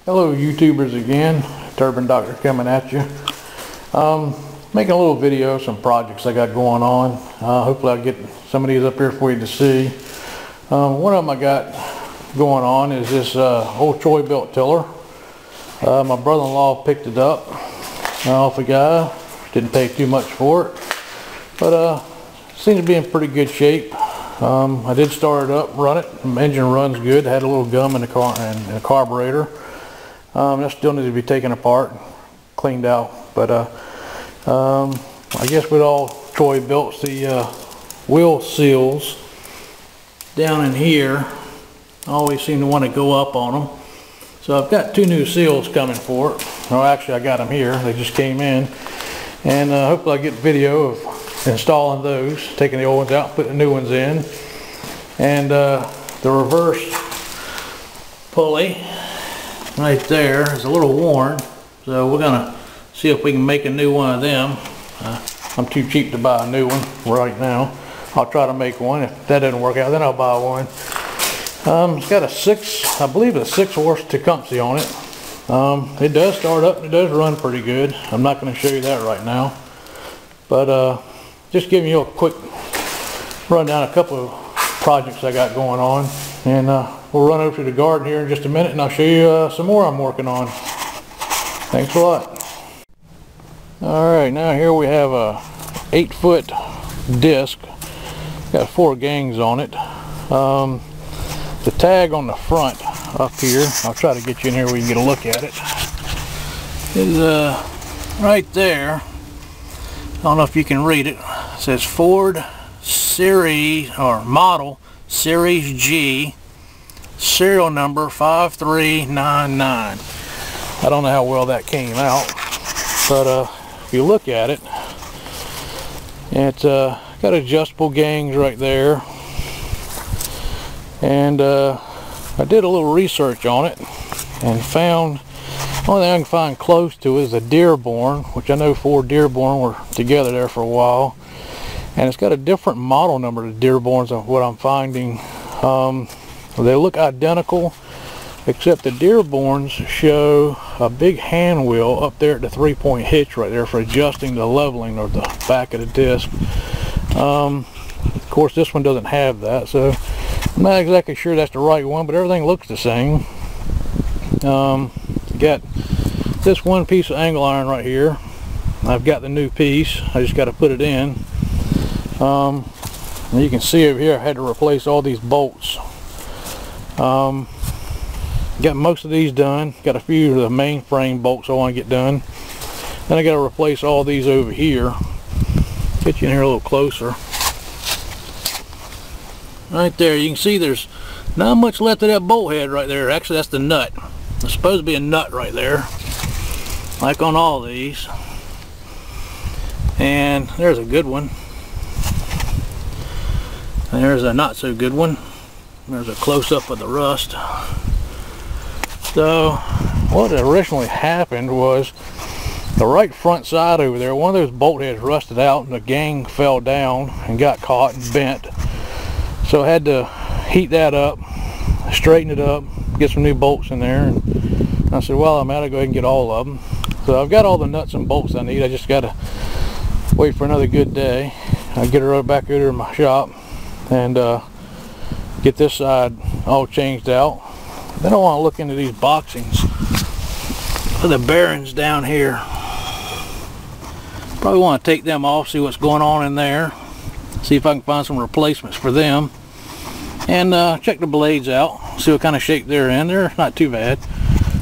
Hello YouTubers again, Turban Doctor coming at you. Making a little video, some projects I got going on. Hopefully I'll get some of these up here for you to see. One of them I got going on is this old Troy belt tiller. My brother-in-law picked it up off a guy. Didn't pay too much for it, but seems to be in pretty good shape. I did start it up, run it. The engine runs good. Had a little gum in the car and a carburetor. That still needs to be taken apart, cleaned out. But I guess with all Troy belts, the wheel seals down in here always seem to want to go up on them. So I've got two new seals coming for it. Well, actually I got them here. They just came in, and hopefully I get video of installing those, taking the old ones out, putting the new ones in, and the reverse pulley right there is a little worn, so we're gonna see if we can make a new one of them. I'm too cheap to buy a new one right now. I'll try to make one. If that doesn't work out, then I'll buy one. It's got a I believe a 6-horse Tecumseh on it. It does start up and it does run pretty good. I'm not going to show you that right now, but just giving you a quick rundown of a couple of projects I got going on, and we'll run over to the garden here in just a minute and I'll show you some more I'm working on. Thanks a lot. Alright, now here we have a 8-foot disc. Got 4 gangs on it. The tag on the front up here, I'll try to get you in here where you can get a look at it, is right there. I don't know if you can read it. It says Ford Series or Model Series G, serial number 5399. I don't know how well that came out, but if you look at it, it's got adjustable gangs right there. And I did a little research on it and found, the only thing I can find close to it is a Dearborn, which I know Ford Dearborn were together there for a while, and it's got a different model number to Dearborns of what I'm finding. They look identical, except the Dearborns show a big hand wheel up there at the 3-point hitch right there for adjusting the leveling of the back of the disc. Of course this one doesn't have that, so I'm not exactly sure that's the right one, but everything looks the same. Got this one piece of angle iron right here. I've got the new piece. I just got to put it in. And you can see over here I had to replace all these bolts. Got most of these done. Got a few of the mainframe bolts I want to get done. Then I got to replace all these over here. Get you in here a little closer. Right there, you can see there's not much left of that bolt head right there. Actually, that's the nut. There's supposed to be a nut right there, like on all these. And there's a good one. And there's a not so good one. There's a close-up of the rust. So what originally happened was the right front side over there, one of those bolt heads rusted out and the gang fell down and got caught and bent. So I had to heat that up, straighten it up, get some new bolts in there, and I said, well, I'm out, I'll go ahead and get all of them. So I've got all the nuts and bolts I need. I just got to wait for another good day. I'll get her back over to my shop and get this side all changed out. Then I want to look into these boxings for the bearings down here. Probably want to take them off, see what's going on in there, see if I can find some replacements for them, and check the blades out, see what kind of shape they're in. They're not too bad,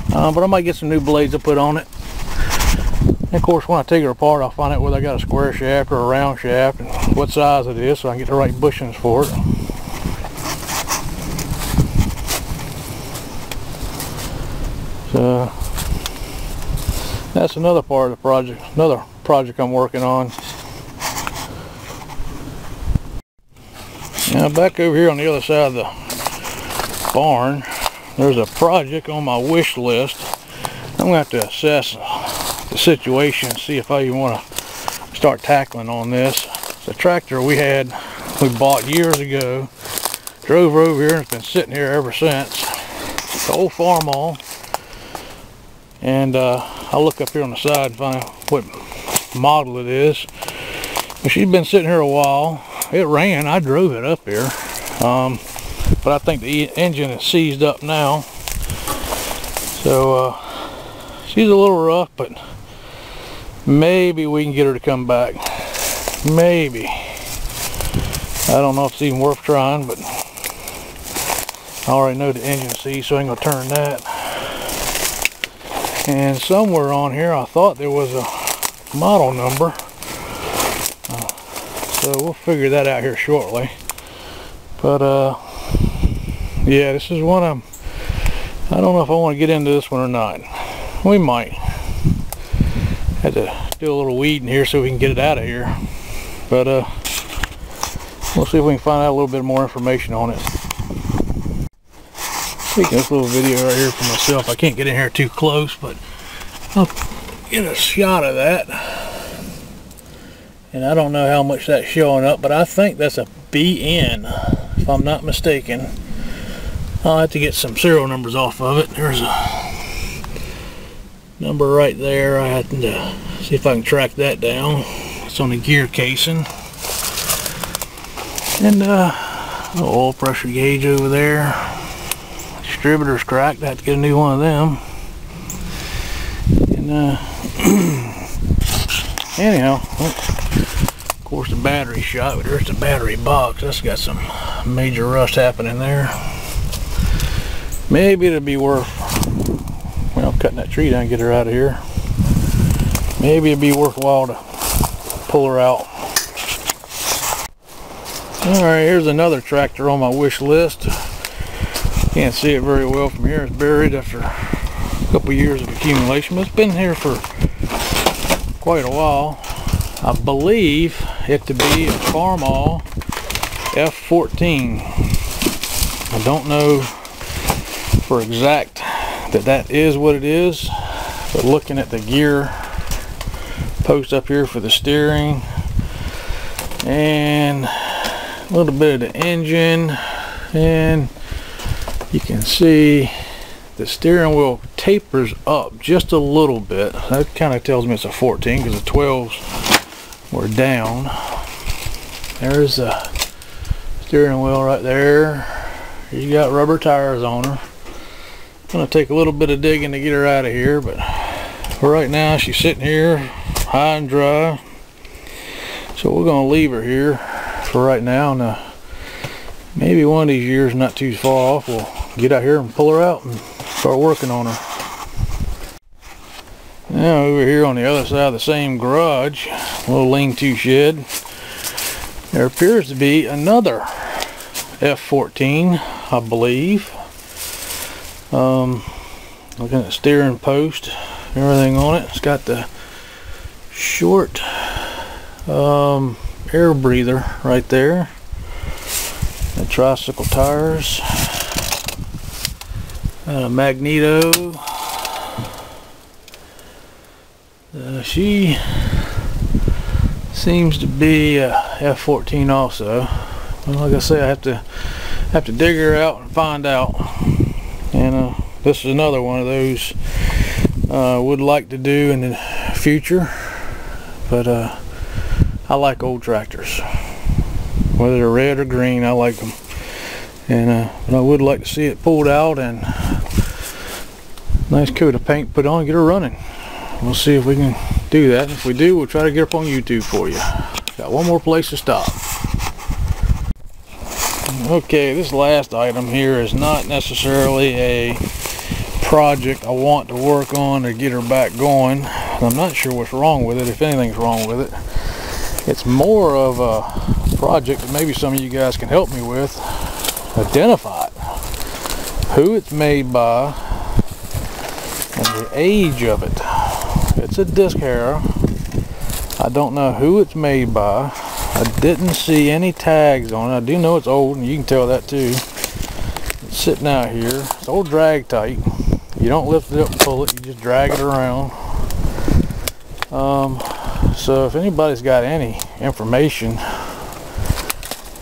but I might get some new blades to put on it. And of course, when I take it apart, I'll find out whether I got a square shaft or a round shaft and what size it is, so I can get the right bushings for it. So that's another part of the project, another project I'm working on. Now back over here on the other side of the barn, there's a project on my wish list. I'm going to have to assess the situation and see if I even want to start tackling on this. It's a tractor we bought years ago, drove over here and it's been sitting here ever since. It's an old Farmall. And I'll look up here on the side and find out what model it is. But she's been sitting here a while. It ran. I drove it up here. But I think the engine is seized up now. So she's a little rough, but maybe we can get her to come back. Maybe. I don't know if it's even worth trying, but I already know the engine seized, so I ain't gonna turn that. And somewhere on here I thought there was a model number. So we'll figure that out here shortly. But yeah, this is one of them. I don't know if I want to get into this one or not. We might. Had to do a little weeding here so we can get it out of here. But we'll see if we can find out a little bit more information on it. Taking this little video right here for myself. I can't get in here too close, but I'll get a shot of that. And I don't know how much that's showing up, but I think that's a BN, if I'm not mistaken. I'll have to get some serial numbers off of it. There's a number right there. I have to see if I can track that down. It's on the gear casing. And oil pressure gauge over there. Distributor's cracked. I have to get a new one of them. And anyhow, of course the battery shot, but there's the battery box. That's got some major rust happening there. Maybe it'll be worth, well, cutting that tree down and get her out of here. Maybe it'd be worthwhile to pull her out. Alright, here's another tractor on my wish list. Can't see it very well from here. It's buried after a couple years of accumulation, but it's been here for quite a while. I believe it to be a Farmall F14. I don't know for exact that is what it is, but looking at the gear post up here for the steering and a little bit of the engine, and you can see the steering wheel tapers up just a little bit. That kind of tells me it's a 14 because the 12s were down. There's the steering wheel right there. You got rubber tires on her. Gonna take a little bit of digging to get her out of here, but for right now she's sitting here high and dry. So we're gonna leave her here for right now, and maybe one of these years, not too far off, we'll get out here and pull her out and start working on her. Now over here on the other side of the same garage, a little lean-to shed, there appears to be another F14, I believe. Looking at the steering post, everything on it. It's got the short air breather right there. The tricycle tires. A magneto. She seems to be a F14 also. Well, like I say, I have to dig her out and find out. And this is another one of those would like to do in the future, but I like old tractors, whether they're red or green. I like them, and but I would like to see it pulled out and nice coat of paint put on and get her running. We'll see if we can do that. If we do, we'll try to get up on YouTube for you. Got one more place to stop. Okay, this last item here is not necessarily a project I want to work on to get her back going. I'm not sure what's wrong with it, if anything's wrong with it. It's more of a project that maybe some of you guys can help me with. Identify it, who it's made by, and the age of it. It's a disc Harrow. I don't know who it's made by. I didn't see any tags on it. I do know it's old, and you can tell that too. It's sitting out here. It's old drag tight. You don't lift it up and pull it, you just drag it around. So if anybody's got any information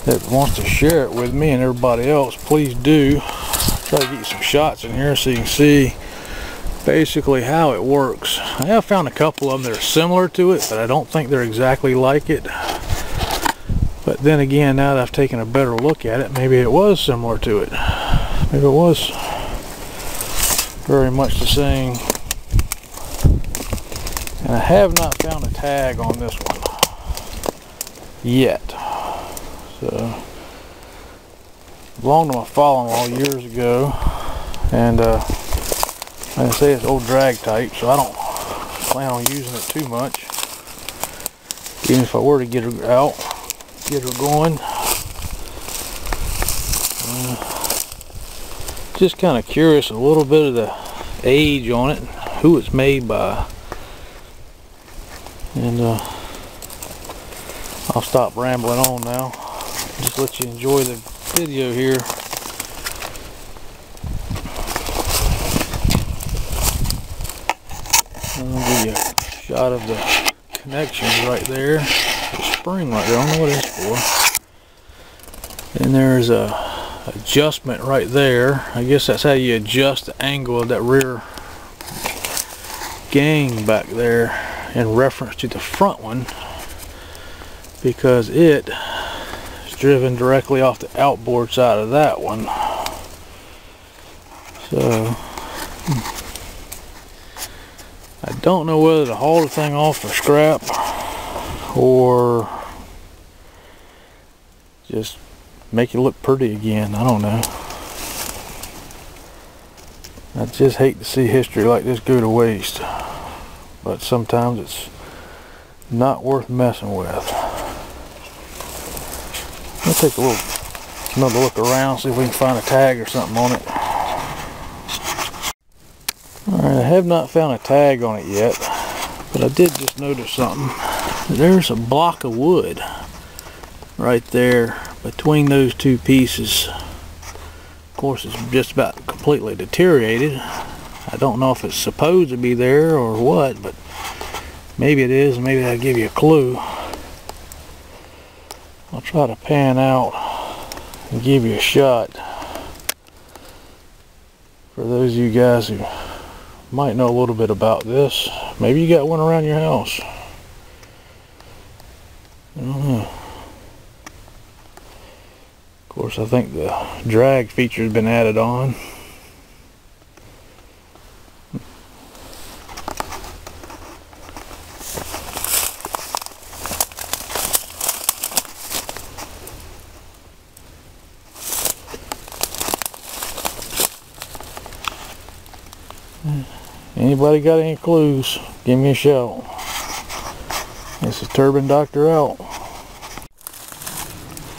that wants to share it with me and everybody else, please do. Try to get you some shots in here so you can see basically how it works. I have found a couple of them that are similar to it, but I don't think they're exactly like it. But then again, now that I've taken a better look at it, maybe it was similar to it. Maybe it was very much the same. And I have not found a tag on this one yet. So, belonged to my father-in-law years ago, and like I say, it's old drag type, so I don't plan on using it too much. Even if I were to get her out, get her going. Just kind of curious a little bit of the age on it, who it's made by. And I'll stop rambling on now. Just let you enjoy the video here. I'll give you a shot of the connections right there. The spring right there, I don't know what it's for. And there's a adjustment right there. I guess that's how you adjust the angle of that rear gang back there in reference to the front one, because it is driven directly off the outboard side of that one. So I don't know whether to haul the thing off for scrap or just make it look pretty again. I don't know. I just hate to see history like this go to waste, but sometimes it's not worth messing with. I'll take another look around, see if we can find a tag or something on it. Alright, I have not found a tag on it yet, but I did just notice something. There's a block of wood right there between those two pieces. Of course, it's just about completely deteriorated. I don't know if it's supposed to be there or what, but maybe it is, and maybe that'll give you a clue. I'll try to pan out and give you a shot for those of you guys who might know a little bit about this. Maybe you got one around your house. I don't know. Of course, I think the drag feature has been added on. Anybody got any clues? Give me a shout. This is Turbine Doctor out.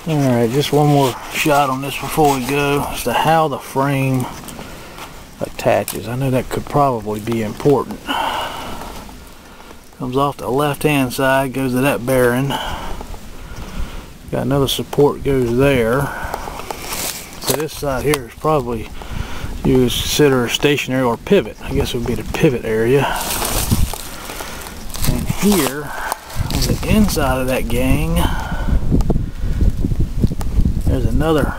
Alright, just one more shot on this before we go as to how the frame attaches. I know that could probably be important. Comes off the left hand side, goes to that bearing. Got another support goes there. So this side here is probably you would consider stationary or pivot. I guess it would be the pivot area. And here on the inside of that gang, there's another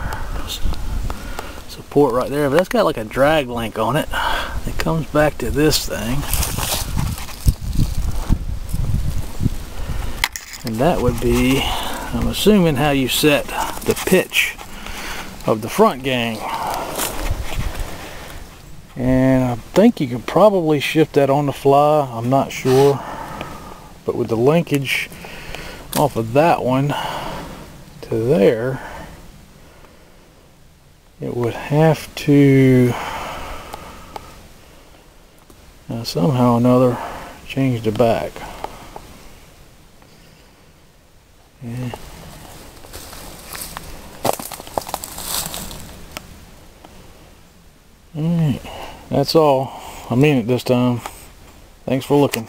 support right there, but that's got like a drag link on it. It comes back to this thing, and that would be, I'm assuming, how you set the pitch of the front gang. And I think you can probably shift that on the fly. I'm not sure, but with the linkage off of that one to there, it would have to somehow or another change the back. Yeah. Alright, that's all. I mean it this time. Thanks for looking.